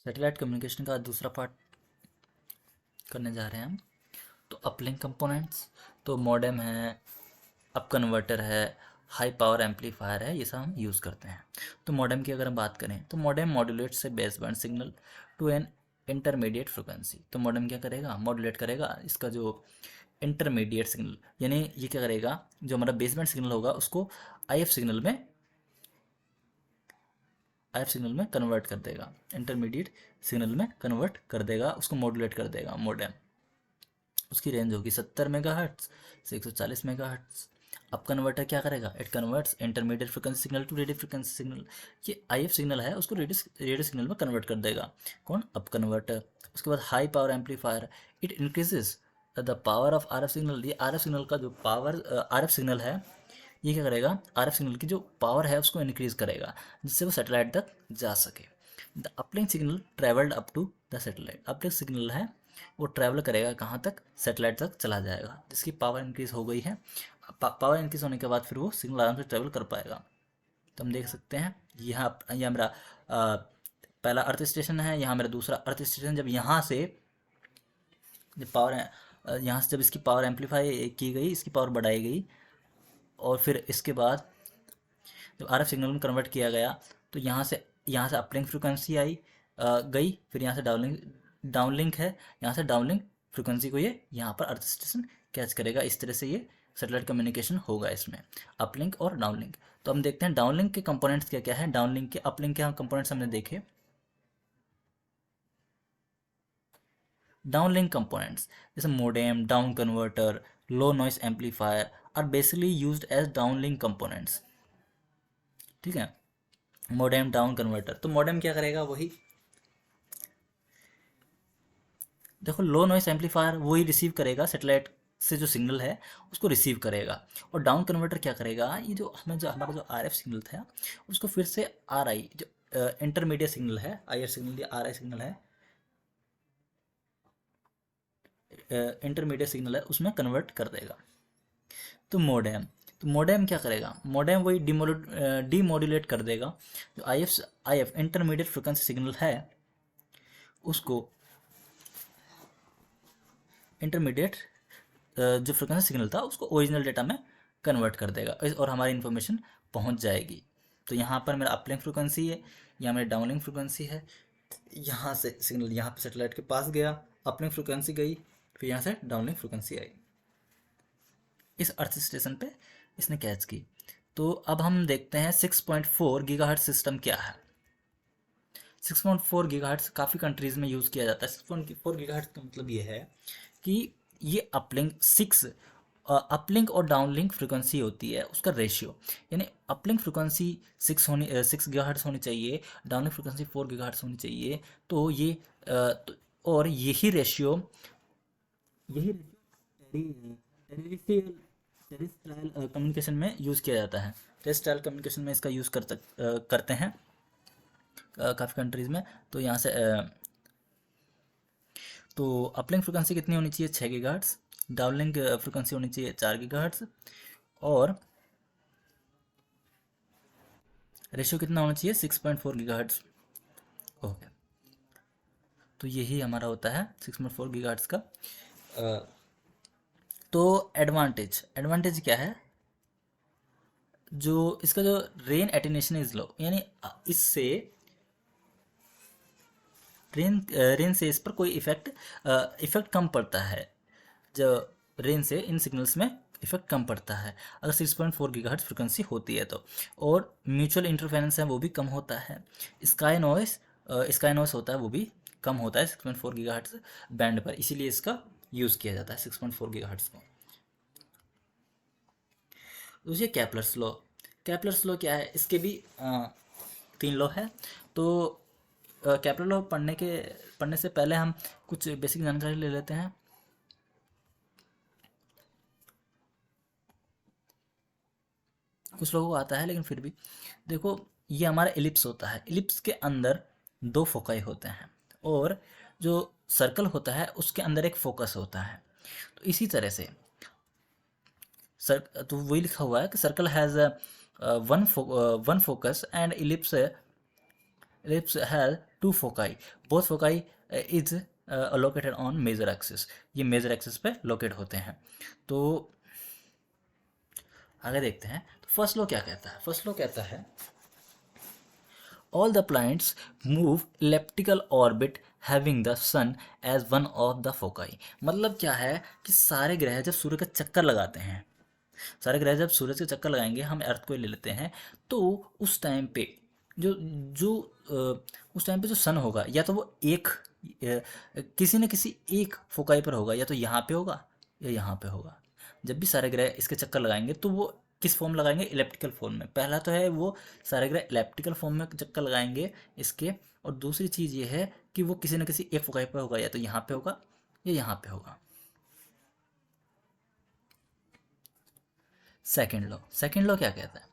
Satellite communication का दूसरा part करने जा रहे हैं हम। तो अपलिंक कंपोनेंट्स, तो मॉडेम है, अप कन्वर्टर है, हाई पावर एम्पलीफायर है, ये सब हम यूज़ करते हैं। तो मॉडेम की अगर हम बात करें तो मॉडेम मॉड्यूलेट्स से baseband signal to an intermediate frequency. तो मॉडेम क्या करेगा, मॉड्यूलेट करेगा इसका जो इंटरमीडिएट सिग्नल, यानी ये क्या करेगा, जो हमारा बेसबैंड सिग्नल होगा उसको आईएफ सिग्नल में कन्वर्ट कर देगा, इंटरमीडिएट सिग्नल में कन्वर्ट कर देगा, उसको मॉड्यूलेट कर देगा मॉडेम। उसकी रेंज होगी 70 मेगाहर्ट्ज से 140 मेगाहर्ट्ज। अब कन्वर्टर क्या करेगा, it converts intermediate frequency signal to radio frequency signal. ये आईएफ सिग्नल है उसको रेडियो सिग्नल में कन्वर्ट कर देगा, कौन, अब कन्वर्टर। उसके बाद high power amplifier, it increases the power of RF signal. ये आरएफ सिग्नल का जो पावर, आरएफ सिग्नल है, ये क्या करेगा, आरएफ सिग्नल की जो पावर है उसको इंक्रीज करेगा जिससे वो सैटेलाइट तक जा सके। The uplink signal travelled up to the satellite. Uplink signal है वो ट्रैवल करेगा कहाँ तक, सैटेलाइट तक चला जाएगा, जिसकी पावर इंक्रीज हो गई है। पावर इंक्रीज होने के बाद फिर वो सिग्नल आराम से ट्रैवल कर पाएगा। तो हम देख सकते हैं यहाँ मेरा पहला अर्थ स्टेशन है, यहाँ मेरा दूसरा अर्थ स्टेशन। जब यहाँ से जब पावर यहाँ से जब इसकी पावर एम्पलीफाई की गई, इसकी पावर बढ़ाई गई, और फिर इसके बाद जब आरएफ सिग्नल में कन्वर्ट किया गया, तो यहाँ से अपलिंक फ्रिक्वेंसी आई, गई, फिर यहाँ से डाउनलिंक है, यहाँ से डाउनलिंक फ्रिक्वेंसी को ये यहाँ पर अर्थ स्टेशन कैच करेगा। इस तरह से ये सैटेलाइट कम्युनिकेशन होगा इसमें, अपलिंक और डाउनलिंक। तो हम देखते हैं डाउनलिंक के कंपोनेंट्स क्या क्या है, डाउनलिंक के अपलिंक के कंपोनेंट्स हमने देखे। डाउनलिंक कंपोनेंट्स जैसे modem, down converter, low noise amplifier are basically used as downlink components. ठीक है, मोडेम, डाउन कन्वर्टर। तो मोडेम क्या करेगा, वही देखो, लो नॉइस एम्पलीफायर वही रिसीव करेगा, सेटेलाइट से जो सिग्नल है उसको रिसीव करेगा। और डाउन कन्वर्टर क्या करेगा, ये जो हमारा जो आरएफ सिग्नल था उसको फिर से आरआई, जो इंटरमीडिएट सिग्नल है, आईआर सिग्नल या आरआई सिग्नल है, इंटरमीडिएट सिग्नल है, उसमें कन्वर्ट कर देगा। तो मोडेम क्या करेगा, मोडेम वही डीमोड्यूलेट कर देगा, जो आईएफ इंटरमीडिएट फ्रिक्वेंसी सिग्नल है उसको इंटरमीडिएट जो फ्रिक्वेंसी सिग्नल था उसको ओरिजिनल डेटा में कन्वर्ट कर देगा, और हमारी इन्फॉर्मेशन पहुंच जाएगी। तो यहाँ पर मेरा अपलिंक फ्रिक्वेंसी है, यहाँ मेरी डाउनलिंक फ्रिक्वेंसी है। यहाँ से सिग्नल यहाँ पे सैटेलाइट के पास गया, अपलिंक फ्रिक्वेंसी गई, फिर यहाँ से डाउनलिंक फ्रिक्वेंसी आई, इस अर्थ स्टेशन पे इसने कैच की। तो अब हम देखते हैं 6.4 गीगाहर्ट्ज सिस्टम क्या है। 6.4 गीगाहर्ट्ज काफ़ी कंट्रीज़ में यूज़ किया जाता है। 6.4 गीगाहर्ट्ज का मतलब ये है कि ये अपलिंक और डाउनलिंक फ्रिक्वेंसी होती है, उसका रेशियो, यानी अपलिंक फ्रिक्वेंसी 6 गीगाहर्ट्ज होनी चाहिए, डाउनलिंक फ्रिक्वेंसी 4 गीगाहर्ट्ज होनी चाहिए। तो ये और यही रेशियो टेरेस्ट्रियल कम्युनिकेशन में यूज़ किया जाता है। टेरेस्ट्रियल कम्युनिकेशन में इसका यूज़ करते हैं काफ़ी कंट्रीज़ में। तो यहाँ से तो अपलिंक फ्रिक्वेंसी कितनी होनी चाहिए, 6 गीगाहर्ट्ज़, डाउनलिंक फ्रिक्वेंसी होनी चाहिए 4 गीगाहर्ट्ज़, और रेशियो कितना होना चाहिए, 6.4 गीगाहर्ट्ज़। ओके, तो यही हमारा होता है 6.4 गीगाहर्ट्ज़ का। तो एडवांटेज क्या है, जो इसका जो रेन एटेन्यूएशन इज लो, यानी इससे रेन से इस पर कोई इफेक्ट कम पड़ता है, जो रेन से इन सिग्नल्स में इफेक्ट कम पड़ता है अगर 6.4 गीगाहर्ट्ज़ फ्रिक्वेंसी होती है तो। और म्यूचुअल इंटरफेरेंस है वो भी कम होता है। स्काई नॉइस होता है वो भी कम होता है 6.4 गीगाहर्ट्ज़ बैंड पर, इसीलिए इसका यूज़ किया जाता है 6.4 गीगाहर्ट्ज़ को। दूसरी कैपलर्स लॉ क्या है, इसके भी 3 लॉ है। तो कैपलर लॉ पढ़ने से पहले हम कुछ बेसिक जानकारी ले लेते हैं। कुछ लोगों को आता है लेकिन फिर भी देखो, ये हमारा एलिप्स होता है, एलिप्स के अंदर 2 फोकाई होते हैं, और जो सर्कल होता है उसके अंदर एक फोकस होता है। तो इसी तरह से तो वही लिखा हुआ है कि circle has one focus and ellipse has two foci. Both foci is located on major axis. ये मेजर एक्सिस पे लोकेट होते हैं। तो आगे देखते हैं। तो फर्स्ट लॉ क्या कहता है? फर्स्ट लॉ कहता है all the planets move elliptical orbit having the sun as one of the foci। मतलब क्या है कि सारे ग्रह जब सूर्य का चक्कर लगाते हैं, सारे ग्रह जब सूरज के चक्कर लगाएंगे, हम अर्थ को ले लेते हैं, तो उस टाइम पे जो जो उस टाइम पे जो सन होगा, या तो वो एक किसी न किसी एक फोकाई पर होगा, या तो यहाँ पे होगा या यहाँ पे होगा। जब भी सारे ग्रह इसके चक्कर लगाएंगे तो वो किस फॉर्म लगाएंगे? इलेप्टिकल फॉर्म में। पहला तो है वो सारे ग्रह इलेप्टिकल फॉर्म में चक्कर लगाएंगे इसके, और दूसरी चीज़ ये है कि वो किसी न किसी एक फोकाई पर होगा, या तो यहाँ पे होगा या यहाँ पे होगा। सेकेंड लॉ क्या कहता है?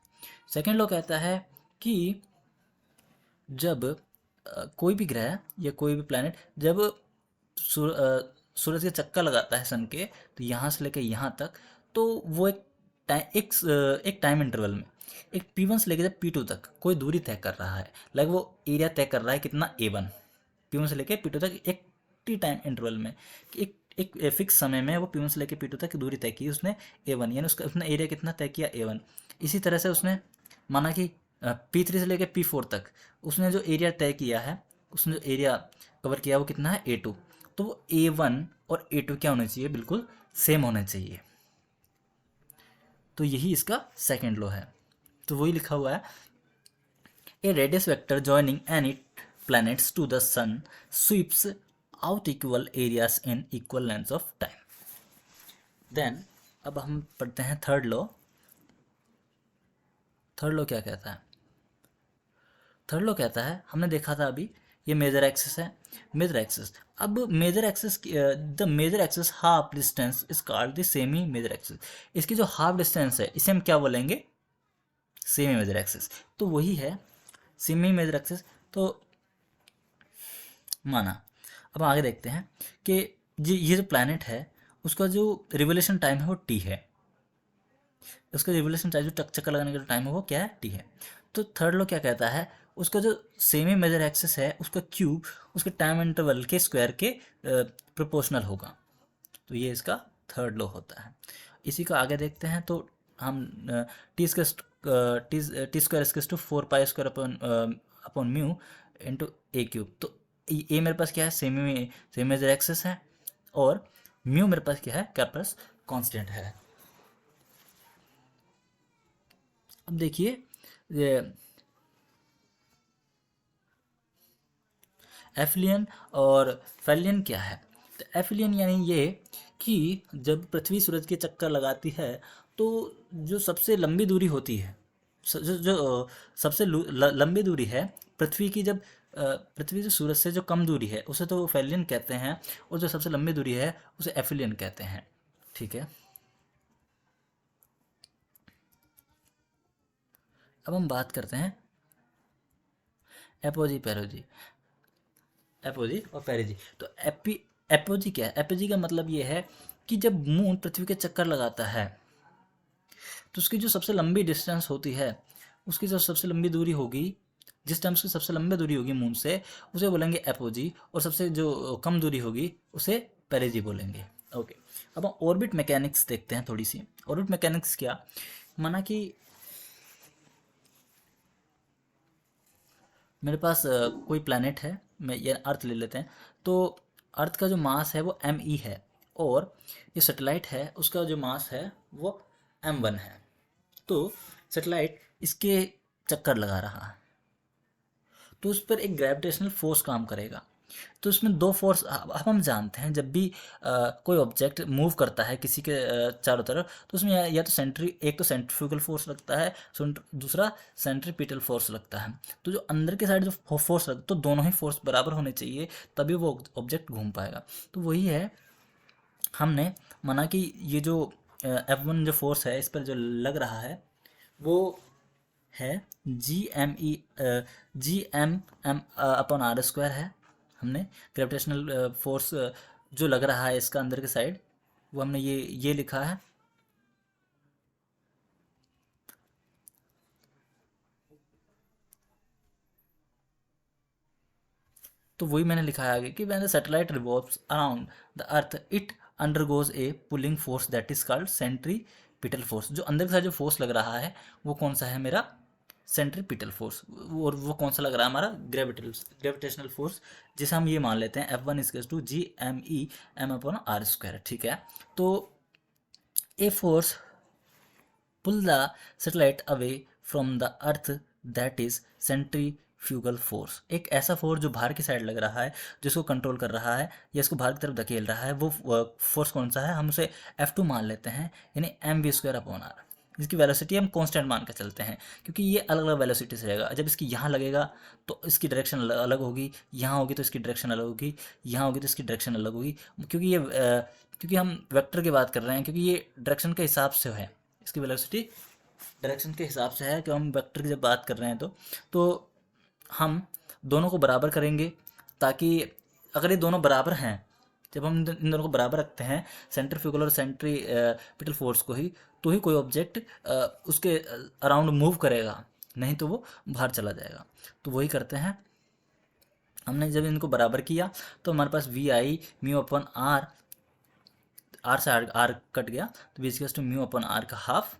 सेकेंड लॉ कहता है कि जब कोई भी ग्रह या कोई भी प्लैनेट जब सूरज के चक्कर लगाता है सन के, तो यहाँ से लेकर यहाँ तक, तो वो एक टाइम इंटरवल में एक P1 से लेकर जब P2 तक कोई दूरी तय कर रहा है, लाइक वो एरिया तय कर रहा है कितना A1, P1 से लेकर P2 तक एक टी टाइम इंटरवल में, एक एक फिक्स समय में वो P1 से लेकर P2 तक की दूरी तय की उसने A1, यानी उसका उसने एरिया कितना तय किया A1। इसी तरह से उसने माना कि P3 से लेकर P4 तक उसने जो एरिया तय किया है, उसने जो एरिया कवर किया वो कितना है A2। तो वो A1 और A2 क्या होने चाहिए? बिल्कुल सेम होने चाहिए। तो यही इसका सेकेंड लॉ है। तो वही लिखा हुआ है, a radius vector joining any planets to the sun sweeps out equal areas in equal lengths of time। Then अब हम पढ़ते हैं थर्ड लॉ। थर्ड लॉ क्या कहता है? थर्ड लॉ कहता है, हमने देखा था अभी, ये मेजर एक्सिस है, मेजर एक्सिस। अब major axis, the major axis half distance is called the semi major axis. इसकी जो हाफ डिस्टेंस है इसे हम क्या बोलेंगे? Semi major axis. तो वही है सेमी मेजर एक्सिस। तो माना, अब आगे देखते हैं कि ये जो प्लैनेट है उसका जो रिवोल्यूशन टाइम है वो टी है। उसका रिवोल्यूशन टाइम, जो चक्कर लगाने का जो टाइम है वो क्या है? टी है। तो थर्ड लॉ क्या कहता है? उसका जो सेमी मेजर एक्सिस है उसका क्यूब उसके टाइम इंटरवल के स्क्वायर के प्रोपोर्शनल होगा। तो ये इसका थर्ड लॉ होता है। इसी को आगे देखते हैं। तो हम T square equals to 4 pi square upon mu into a cube. तो ए मेरे पास क्या है? सेमी मेजर एक्सिस है, और म्यू मेरे पास क्या है? कैल्कुलस कांस्टेंट है। अब देखिए ये एफिलियन और फेलियन क्या है? तो एफिलियन यानी ये कि जब पृथ्वी सूरज के चक्कर लगाती है तो जो सबसे लंबी दूरी होती है, जो सबसे लंबी दूरी है पृथ्वी की, जब पृथ्वी से सूरज से जो कम दूरी है उसे तो फेलियन कहते हैं, और जो सबसे लंबी दूरी है उसे एफिलियन कहते हैं। ठीक है, अब हम बात करते हैं एपोजी पेरोजी, एपोजी और पेरिजी। तो एपोजी क्या है? एपोजी का मतलब ये है कि जब मून पृथ्वी के चक्कर लगाता है तो उसकी जो सबसे लंबी डिस्टेंस होती है, उसकी जो सबसे लंबी दूरी होगी, जिस टाइम उसकी सबसे लंबी दूरी होगी मून से, उसे बोलेंगे एपोजी, और सबसे जो कम दूरी होगी उसे पेरिजी बोलेंगे। ओके, अब हम ऑर्बिट मैकेनिक्स देखते हैं थोड़ी सी। ऑर्बिट मैकेनिक्स क्या? माना कि मेरे पास कोई प्लैनेट है, मैं ये अर्थ ले लेते हैं। तो अर्थ का जो मास है वो M है, और ये सैटेलाइट है उसका जो मास है वो M1 है। तो सैटेलाइट इसके चक्कर लगा रहा है, तो उस पर एक ग्रेविटेशनल फोर्स काम करेगा। तो इसमें दो फोर्स, अब हम जानते हैं जब भी कोई ऑब्जेक्ट मूव करता है किसी के चारों तरफ, तो उसमें या तो एक तो सेंट्रीफ्यूगल फोर्स लगता है, दूसरा सेंट्रीपिटल फोर्स लगता है। तो जो अंदर के साइड जो फोर्स लगता है, तो दोनों ही फोर्स बराबर होने चाहिए, तभी वो ऑब्जेक्ट घूम पाएगा। तो वही है, हमने माना कि ये जो F1 जो फोर्स है इस पर जो लग रहा है वो है G m upon R square है। हमने ग्रेविटेशनल फोर्स जो लग रहा है इसका अंदर के साइड, वो हमने ये लिखा है। तो वही मैंने लिखा है आगे कि when the satellite revolves around the earth it undergoes A pulling force that is called centripetal force. जो अंदर के साथ जो फोर्स लग रहा है वो कौन सा है मेरा, सेंट्रीपिटल फोर्स। और वो कौन सा लग रहा है हमारा, ग्रेविटेशनल फोर्स, जिसे हम ये मान लेते हैं F1 equals to G m/r²। ठीक है, तो a force pull the satellite away from the earth, that is centrifugal force। एक ऐसा फोर्स जो बाहर की साइड लग रहा है, जिसको कंट्रोल कर रहा है या इसको बाहर की तरफ धकेल रहा है, वो फोर्स कौन सा है, हम उसे F2 मान लेते हैं, यानी mv²/r। इसकी वेलोसिटी हम कांस्टेंट मान के चलते हैं, क्योंकि ये अलग अलग वेलोसिटी से रहेगा। जब इसकी यहाँ लगेगा तो इसकी डायरेक्शन अलग होगी, यहाँ होगी तो इसकी डायरेक्शन अलग होगी, यहाँ होगी तो इसकी डायरेक्शन अलग होगी, क्योंकि ये क्योंकि हम वेक्टर की बात कर रहे हैं, क्योंकि ये डायरेक्शन के हिसाब से है, इसकी वेलोसिटी डायरेक्शन के हिसाब से है। कि हम वेक्टर की जब बात कर रहे हैं तो हम दोनों को बराबर करेंगे, ताकि अगर ये दोनों बराबर हैं, जब हम इन दोनों को बराबर रखते हैं, सेंट्रीफ्यूगल और सेंट्रीपिटल फोर्स को ही, तो ही कोई ऑब्जेक्ट उसके अराउंड मूव करेगा, नहीं तो वो बाहर चला जाएगा। तो वही करते हैं, हमने जब इनको बराबर किया तो हमारे पास VI μ/r, आर से आर कट गया, तो V = μ/r का हाफ,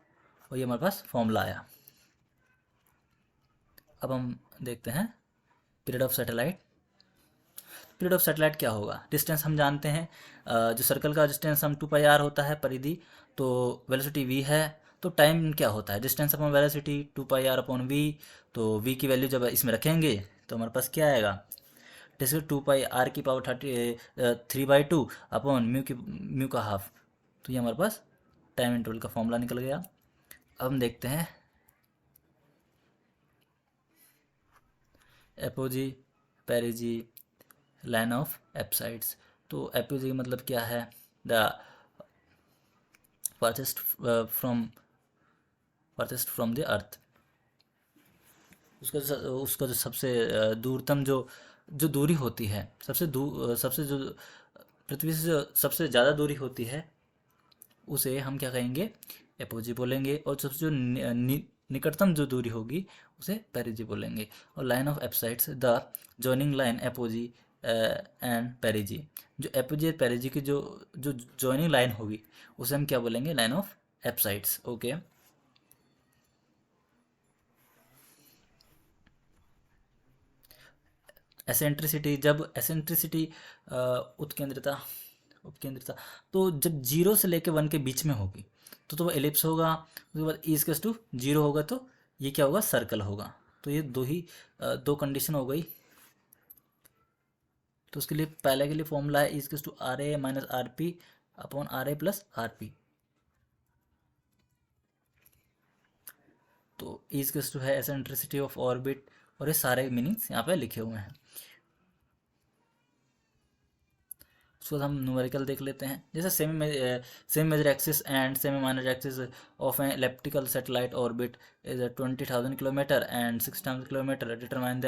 और ये हमारे पास फॉर्मूला आया। अब हम देखते हैं period of satellite. Period of satellite क्या होगा, डिस्टेंस हम जानते हैं, जो सर्कल का डिस्टेंस हम 2πr होता है परिधि, तो वेलोसिटी v है, तो टाइम क्या होता है, डिस्टेंस अपॉन वेलोसिटी 2πr/v। तो v की वैल्यू जब इसमें रखेंगे तो हमारे पास क्या आएगा, डिस्टेंस 2πr³ 3/2 म्यू का हाफ। तो ये हमारे पास टाइम इंटरवल का फॉर्मूला निकल गया। अब हम देखते हैं एपोजी, पेरिजी, लाइन ऑफ एप्साइड्स। तो एपोजी का मतलब क्या है, द फारथेस्ट फ्रॉम द अर्थ। उसका जो सबसे दूरतम जो दूरी होती है, सबसे जो पृथ्वी से जो सबसे ज़्यादा दूरी होती है, उसे हम क्या कहेंगे, एपोजी बोलेंगे। और सबसे जो निकटतम जो दूरी होगी उसे पेरिजी बोलेंगे। और line of apsides, the joining line apogee and perigee. जो एपोजी और पेरिजी की जो जो जॉइनिंग लाइन होगी उसे हम क्या बोलेंगे, लाइन ऑफ एप्साइड्स। ओके, एसेंट्रिसिटी, जब एसेंट्रिसिटी उत्केंद्रिता उपकेंद्रिता, तो जब 0 से लेकर 1 के बीच में होगी तो वो एलिप्स होगा। उसके बाद E = 0 होगा तो ये क्या होगा, सर्कल होगा। तो ये दो कंडीशन हो गई। तो उसके लिए पहले के लिए फॉर्मूला है E = RA - RP/RA + RP। तो E है एसेंट्रिसिटी ऑफ ऑर्बिट, और ये सारे मीनिंग्स यहाँ पे लिखे हुए हैं। उसको हम न्यूमेरिकल देख लेते हैं। जैसे semi major axis and semi minor axis of an elliptical satellite orbit is 20,000 kilometre and 6 kilometre, determine the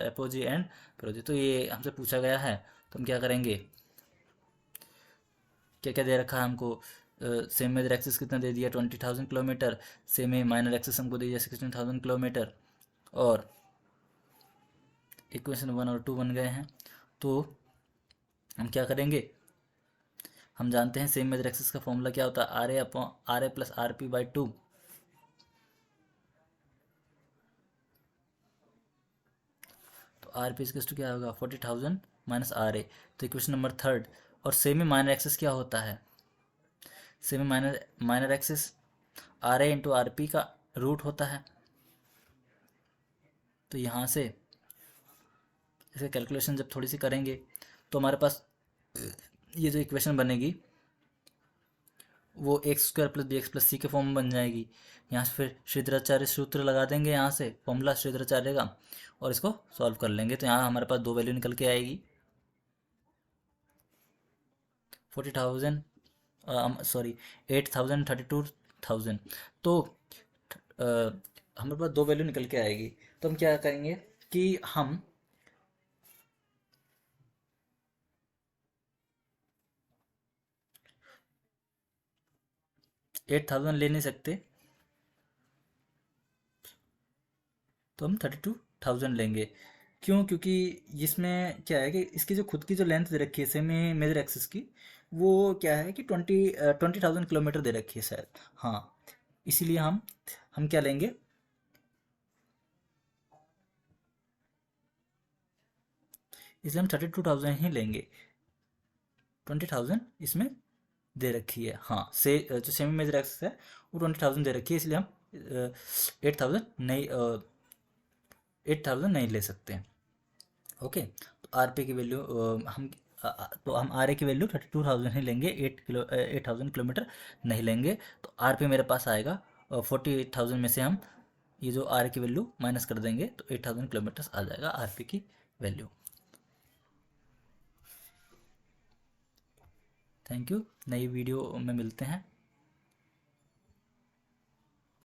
apogee and perigee. तो ये हमसे पूछा गया है, तो हम क्या करेंगे, क्या क्या दे रखा है हमको, सेमी मेजर एक्सिस कितना दे दिया, 20,000 किलोमीटर, सेमी माइनर एक्सिस हमको दे दिया 16,000 किलोमीटर, और इक्वेशन 1 और 2 बन गए हैं। तो हम क्या करेंगे, हम जानते हैं सेम मेजर एक्सिस का फॉर्मूला क्या होता है, RA + RP/2। तो RP = क्या होगा, 40,000 - RA। तो इक्वेशन नंबर 3। और सेमी माइनर एक्सिस क्या होता है, semi minor axis RA × RP का रूट होता है। तो यहाँ से इसका कैलकुलेशन जब थोड़ी सी करेंगे तो हमारे पास ये जो इक्वेशन बनेगी वो x² + bx + c के फॉर्म में बन जाएगी। यहाँ से फिर श्रीधराचार्य सूत्र लगा देंगे, यहाँ से फॉर्मूला श्रीधराचार्य का, और इसको सॉल्व कर लेंगे। तो यहाँ हमारे पास 2 वैल्यू निकल के आएगी, 40,000 सॉरी 8,000 32,000। तो हमारे पास 2 वैल्यू निकल के आएगी। तो हम क्या करेंगे कि हम 8,000 ले नहीं सकते, तो हम 32,000 लेंगे। क्यों? क्योंकि इसमें क्या है कि इसकी जो खुद की जो लेंथ दे रखी है सेमी मेजर एक्सिस की, वो क्या है कि 20,000 किलोमीटर दे रखी है शायद। हाँ, इसीलिए हम क्या लेंगे, इसलिए हम 32,000 ही लेंगे। 20,000 इसमें दे रखी है। हाँ, से जो सेमी मेजर एक्सिस है वो 20,000 दे रखी है, इसलिए हम 8,000 नहीं ले सकते हैं। ओके, तो आर पे की वैल्यू तो हम आर ए की वैल्यू 32,000 ही लेंगे, 8,000 किलोमीटर नहीं लेंगे। तो आर पे मेरे पास आएगा 48,000 में से हम ये जो आर की वैल्यू माइनस कर देंगे तो 8,000 किलोमीटर आ जाएगा आर पी की वैल्यू। थैंक यू, नई वीडियो में मिलते हैं।